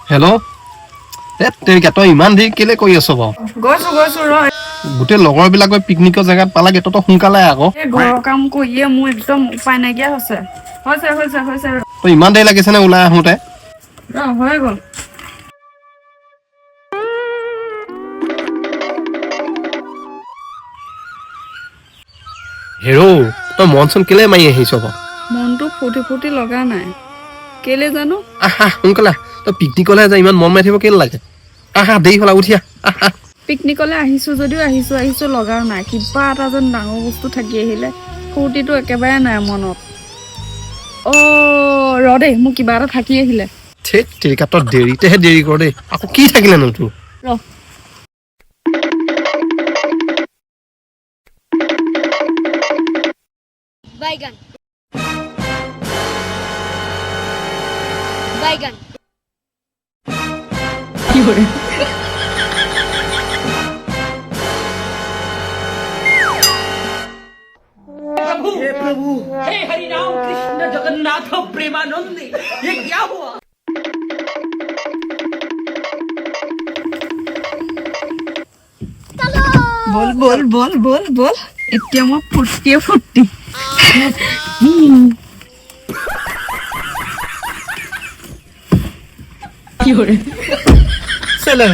hello' তই ইমান দেৰি কেলে কৰি আছ বাৰু গৈছো ৰ গোটেই লগৰবিলাক গৈ পিকনিকৰ জেগাত পালাগে তই সোনকালে আকৌ এই ঘৰৰ কাম কৰিয়ে মোৰ একদম উপায় নাইকিয়া হৈছে তই ইমান দেৰি লাগিছে নে ওলাই আহোঁতে হৈ গ'ল হেৰ' তই মন চন কেলে মাৰি আহিছ বাৰু মনটো ফুটি লগা নাই কেলে জানো আহা সোনকালে তই পিকনিকলৈ যা ইমান মন মাৰি থাকিব কেলে লাগে আহা দেৰি হ'লা উঠিয়া আহা পিকনিকলৈ আহিছো যদিও আহিছো লগা নাই কিবা এটা যেন ডাঙৰ বস্তু থাকি আহিলে ফূৰ্তিটো একেবাৰে নাই মনত ৰ দেই মোৰ কিবা এটা থাকি আহিলে ঠিক ঠিক তই দেৰিতেহে দেৰি কৰ দেই আকৌ কি থাকিলেনো তোৰ ৰ বাইগান বাইগান কি করে हे प्रभु हे हरि राम कृष्ण जगन्नाथ प्रेमानंद ये क्या हुआ বল এতিয়া মই ফুৰ্তি কি কৰে চলো